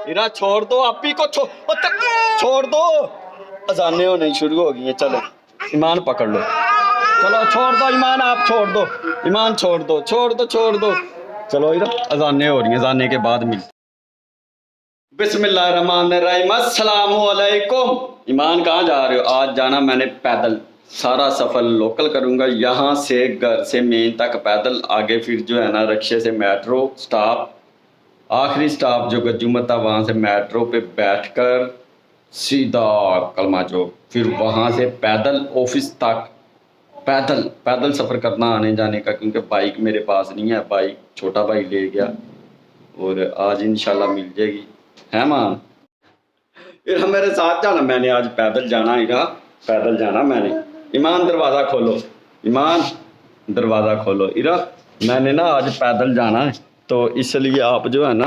इरा छोड़ दो, आप ही को छोड़ दो। अजाने होने शुरू हो गई है। चलो ईमान पकड़ लो, चलो छोड़ दो ईमान, आप छोड़ दो ईमान, छोड़ दो छोड़ दो छोड़ दो। चलो इरा अजाने हो रही हैं, अजाने के बाद मिल। बिस्मिल्लाहिर्रहमानिर्रहीम, अस्सलामु अलैकुम। ईमान कहाँ जा रहे हो? आज जाना मैंने पैदल, सारा सफ़र लोकल करूँगा, यहाँ से घर से मेन तक पैदल, आगे फिर जो है ना रिक्शे से मेट्रो स्टॉप, आखिरी स्टॉप जो गज्जूमता, वहाँ से मेट्रो पे बैठकर सीधा कलमा चौक, फिर वहाँ से पैदल ऑफिस तक। पैदल पैदल सफ़र करना आने जाने का, क्योंकि बाइक मेरे पास नहीं है, बाइक छोटा भाई ले गया और आज इंशाल्लाह मिल जाएगी, है मां? फिर मेरे साथ जाना, मैंने आज पैदल जाना है, पैदल जाना मैंने। ईमान दरवाज़ा खोलो, ईमान दरवाज़ा खोलो। इरा मैंने ना आज पैदल जाना है, तो इसलिए आप जो है ना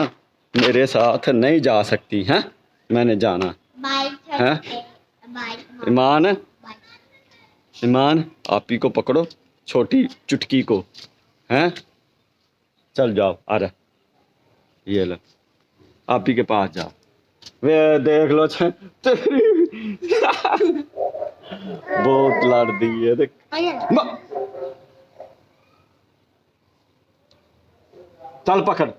मेरे साथ नहीं जा सकती हैं, मैंने जाना है। ईमान, ईमान आप ही को पकड़ो, छोटी चुटकी को, हैं? चल जाओ, आ रहा, ये लो, आप ही के पास जाओ। वे देख लो बहुत लड़ दी है, देख चल पकड़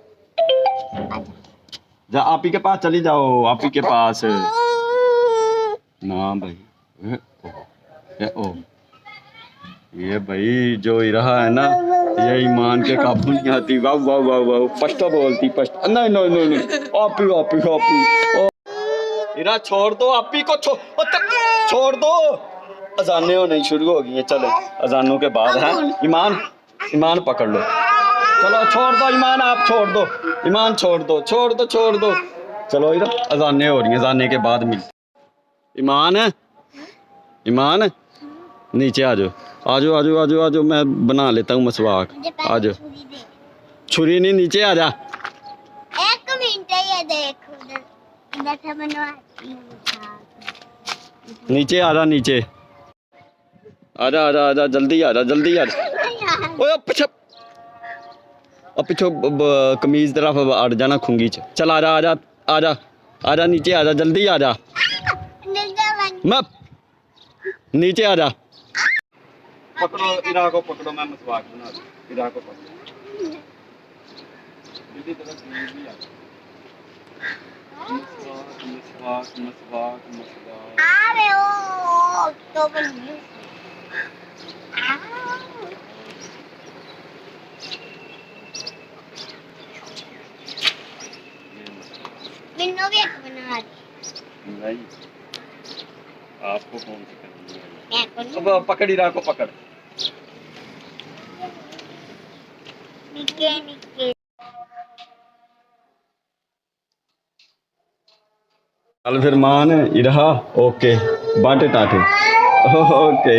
जा, आप ही के पास चली जाओ, आप ही के पास ना भाई। ओ ये भाई जो ही रहा है ना, ये ईमान के काबू नहीं आती। वाह वाह वाह वाह, पश्तो बोलती पश्तो, नहीं नहीं नहीं नहीं, आप इरा छोड़ दो, आप ही को छोड़ दो। अजाने होने शुरू हो गई हैं, चलो अजानों के बाद है। ईमान, ईमान पकड़ लो, चलो छोड़ दो ईमान, आप छोड़ दो ईमान, छोड़ दो छोड़ दो छोड़ दो। चलो इरा अजाने हो रही हैं, अजाने के बाद मिल। ईमान है, ईमान नीचे आ जाओ, आ जाओ आ जाओ आ जाओ आ जाओ, मैं बना लेता हूँ मसवाक। आ जाओ, छुरी नहीं, नीचे आ जा। एक मिनट, ये देखो इधर से बनवाती हूँ। नीचे आ जा, नीचे आजा आजा आजा, जल्दी आ जा जल्दी आ जा। ओए पीछे, अब पीछे कमीज तरफ अड़ जाना खूंगी च। चल आ जा आ जा आ जा आ जा, नीचे आ जा, जल्दी आ जा। मैं नीचे आ जा, पकड़ो इरा को, पकड़ो, मैं मसवाक बना दूं, इरा को पकड़ो। जल्दी तरह भी आ। मसवाक मसवाक मसवाक, अरे ओ तो बन मिन्नो भी एक बना दी। नहीं, आपको कौन सी करनी है? मैं अब पकड़ इरा को, पकड़। निके निके चल फिर मान इरा, ओके बांटे टाटे, ओके।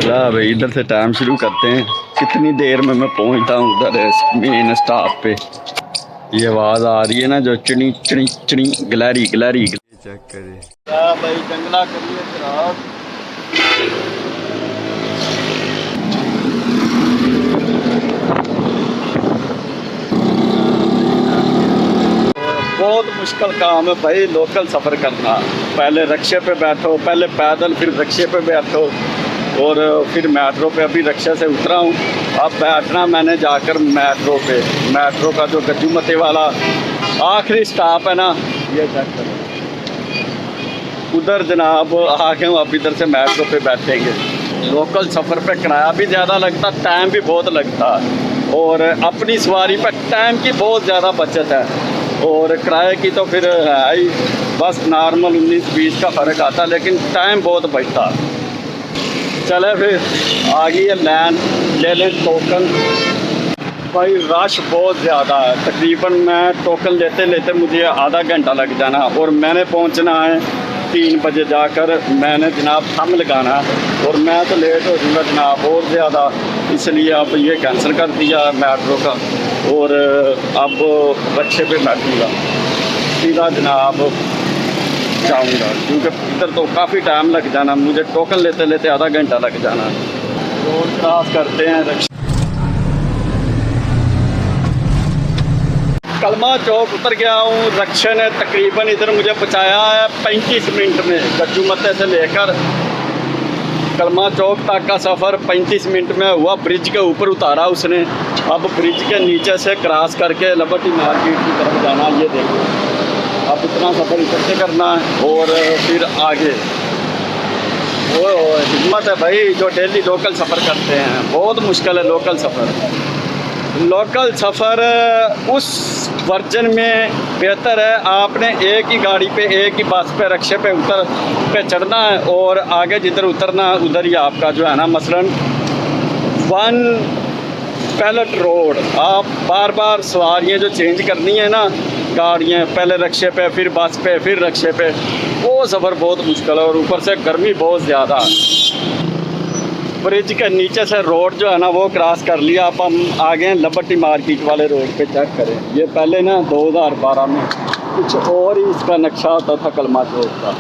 ला भाई इधर से टाइम शुरू करते हैं, कितनी देर में मैं पहुंचता हूँ उधर मेन स्टॉप पे। ये आवाज़ आ रही है ना जो चिड़ी चिड़ी चिड़ी, गिलहरी गिलहरी, चेक करे भाई, जंगला करिए खराब। बहुत मुश्किल काम है भाई लोकल सफ़र करना। पहले रिक्शे पे बैठो, पहले पैदल, फिर रिक्शे पे बैठो और फिर मेट्रो पे। अभी रिक्शे से उतरा हूँ, अब बैठना मैंने जाकर मेट्रो पे। मेट्रो का जो गज्जूमते वाला आखिरी स्टॉप है ना, ये चेक करो उधर जनाब, आ गए हूँ। अब इधर से मेट्रो पे बैठेंगे। लोकल सफ़र पे किराया भी ज़्यादा लगता, टाइम भी बहुत लगता, और अपनी सवारी पर टाइम की बहुत ज़्यादा बचत है, और किराए की तो फिर है ही, बस नॉर्मल 19-20 का फ़र्क आता, लेकिन टाइम बहुत बचता। चले फिर आ गई है लैन, ले लें टोकन। भाई रश बहुत ज़्यादा है, तकरीबन मैं टोकन लेते लेते मुझे आधा घंटा लग जाना, और मैंने पहुंचना है 3 बजे जाकर। मैंने जनाब थम लगाना, और मैं तो लेट हो जाऊँगा जनाब और ज़्यादा, इसलिए अब ये कैंसिल कर दिया मेट्रो का, और अब रिक्शे पे बैठूँगा सीधा जनाब जाऊँगा, क्योंकि इधर तो काफ़ी टाइम लग जाना, मुझे टोकन लेते लेते आधा घंटा लग जाना। रोड क्रॉस करते हैं, कलमा चौक उतर गया हूँ। रक्षा ने तकरीबन इधर मुझे पहुँचाया है 35 मिनट में। गज्जू मत्ते से लेकर कलमा चौक तक का सफ़र 35 मिनट में हुआ। ब्रिज के ऊपर उतारा उसने। अब ब्रिज के नीचे से क्रॉस करके लिबर्टी मार्केट की तरफ जाना। ये देखो, अब इतना सफ़र इधर से करना है और फिर आगे। वो हिम्मत है भाई जो डेली लोकल सफ़र करते हैं। बहुत मुश्किल है लोकल सफ़र। लोकल सफ़र उस वर्जन में बेहतर है, आपने एक ही गाड़ी पे, एक ही बस पे, रक्शे पे चढ़ना है और आगे जिधर उतरना है उधर ही आपका जो है ना, मसलन 1 पैलेट रोड। आप बार बार सवारियाँ जो चेंज करनी है ना, गाड़ियाँ, पहले रक्शे पे, फिर बस पे, फिर रक्शे पे, वो सफ़र बहुत मुश्किल है और ऊपर से गर्मी बहुत ज़्यादा। ब्रिज के नीचे से रोड जो है ना वो क्रॉस कर लिया। अब हम आ गए लिबर्टी मार्केट वाले रोड पे। चेक करें, ये पहले ना 2012 में कुछ और ही इसका नक्शा होता था कलमा चौक का।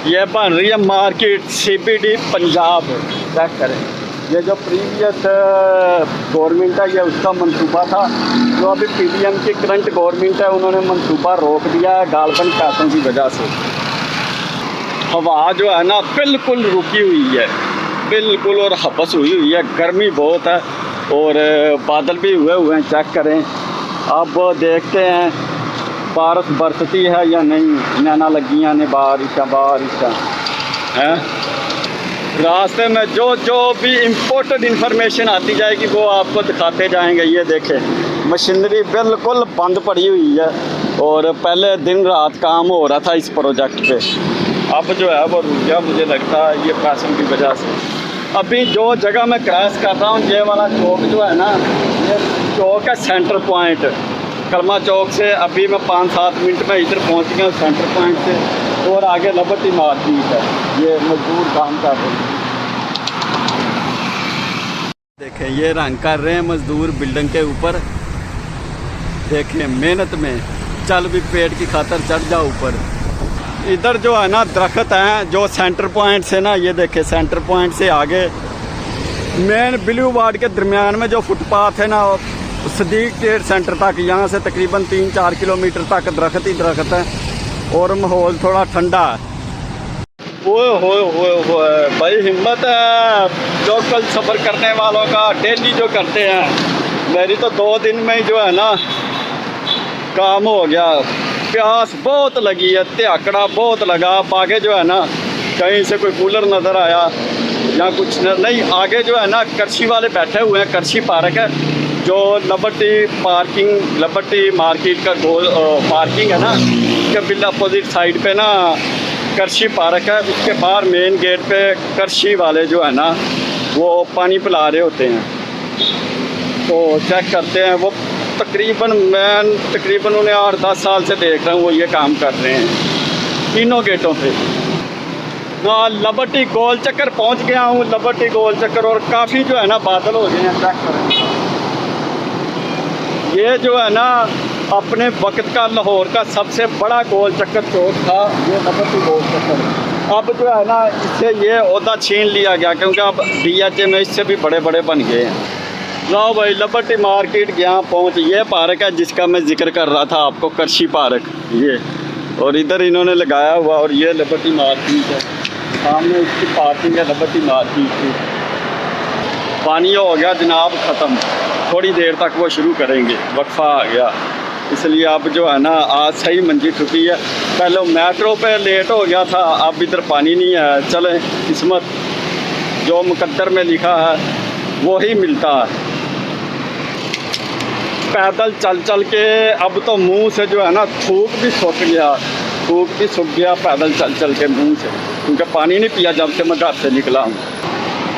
ये बन रही है मार्केट CBD पंजाब। चेक करें, ये जो प्रीवियस गवर्नमेंट है ये उसका मंसूबा था। जो अभी PDM की करंट गवर्नमेंट है उन्होंने मंसूबा रोक दिया है गालबन पैसों की वजह से। हवा जो है ना बिल्कुल रुकी हुई है, बिल्कुल, और हबस हुई है। गर्मी बहुत है और बादल भी हुए हैं। चेक करें, अब देखते हैं बारिश बरसती है या नहीं। नैना लगियाँ ने बारिश हैं। रास्ते में जो भी इम्पोर्टेंट इन्फॉर्मेशन आती जाएगी वो आपको दिखाते जाएंगे। ये देखें, मशीनरी बिल्कुल बंद पड़ी हुई है और पहले दिन रात काम हो रहा था इस प्रोजेक्ट पे। अब जो है वो रुक गया, मुझे लगता है ये पैसों की वजह से। अभी जो जगह मैं क्रॉस कर रहा हूँ, ये वाला चौक जो है ना, ये चौक है सेंटर पॉइंट। कलमा चौक से अभी मैं 5-7 मिनट में इधर पहुँच गया हूँ सेंटर पॉइंट से। और आगे लिबर्टी मार्केट है। ये मजदूर काम कर रहे हैं। देखें, ये रंग कर रहे हैं मजदूर बिल्डिंग के ऊपर। देखें, मेहनत में चल भी पेट की खातर चढ़ जाओ ऊपर। इधर जो है ना दरख्त हैं जो सेंटर पॉइंट से ना, ये देखें सेंटर पॉइंट से आगे मेन ब्लू वार्ड के दरमियान में जो फुटपाथ है ना, सदीक ट्रेड सेंटर तक, यहाँ से तकरीबन 3-4 किलोमीटर तक दरख्त ही दरख्त है और माहौल थोड़ा ठंडा है। ओए भाई, हिम्मत है लोकल सफ़र करने वालों का, डेली जो करते हैं। मेरी तो 2 दिन में ही जो है ना काम हो गया। प्यास बहुत लगी है, त्याकड़ा बहुत लगा। अब आगे जो है ना कहीं से कोई कूलर नज़र आया या कुछ नहीं। आगे जो है ना करशी वाले बैठे हुए हैं। करशी पार्क है जो लिबर्टी मार्केट का पार्किंग है ना, उसके बिल्कुल अपोजिट साइड पे ना करशी पार्क है। उसके बाहर मेन गेट पे करशी वाले जो है ना वो पानी पिला रहे होते हैं। तो चेक करते हैं वो तकरीबन उन्हें 8-10 साल से देख रहा हूँ वो ये काम कर रहे हैं तीनों गेटों पे। हाँ, लिबर्टी गोल चक्कर पहुँच गया हूँ। लिबर्टी गोल चक्कर, और काफ़ी जो है ना बादल हो गए हैं। चेक करें, ये जो है ना अपने वक्त का लाहौर का सबसे बड़ा गोल चक्कर चौक था, ये लिबर्टी गोल चक्कर। अब जो है ना इससे ये ओहदा छीन लिया गया क्योंकि अब DHA में इससे भी बड़े बड़े बन गए हैं। लो भाई, लिबर्टी मार्केट यहाँ पहुँच। ये पार्क है जिसका मैं जिक्र कर रहा था आपको, करशी पार्क ये, और इधर इन्होंने लगाया हुआ। और ये लिबर्टी मार्केट है, सामने इसकी पार्किंग है लिबर्टी मार्केट की। पानी हो गया जनाब ख़त्म, थोड़ी देर तक वो शुरू करेंगे, वक्फा आ गया। इसलिए अब जो है ना आज सही मंजी ठुकी है। पहले मेट्रो पे लेट हो गया था, अब इधर पानी नहीं है। चले, किस्मत जो मुकद्दर में लिखा है वो ही मिलता है। पैदल चल चल के अब तो मुंह से जो है ना थूक भी सूख गया पैदल चल चल के मुंह से, क्योंकि पानी नहीं पिया जब से मैं घर से निकला हूँ।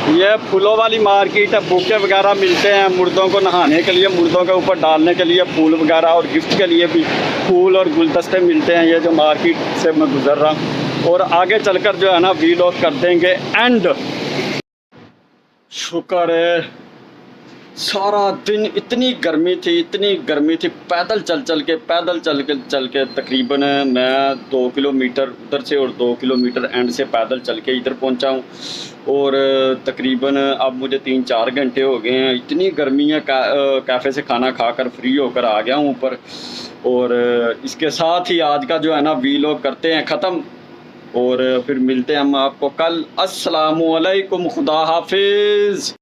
ये फूलों वाली मार्केट है, बुके वगैरह मिलते हैं मुर्दों को नहाने के लिए, मुर्दों के ऊपर डालने के लिए फूल वगैरह, और गिफ्ट के लिए भी फूल और गुलदस्ते मिलते हैं। ये जो मार्केट से मैं गुजर रहा हूँ, और आगे चलकर जो है ना वीलॉग कर देंगे एंड। शुक्र है सारा दिन इतनी गर्मी थी, पैदल चल के तकरीबन मैं 2 किलोमीटर उधर से और 2 किलोमीटर एंड से पैदल चल के इधर पहुंचा हूँ। और तकरीबन अब मुझे 3-4 घंटे हो गए हैं। इतनी गर्मी है, कैफ़े से खाना खाकर फ्री होकर आ गया हूँ ऊपर। और इसके साथ ही आज का जो है ना वीलॉग करते हैं ख़त्म, और फिर मिलते हैं हम आपको कल। अस्सलामु अलैकुम, खुदा हाफिज़।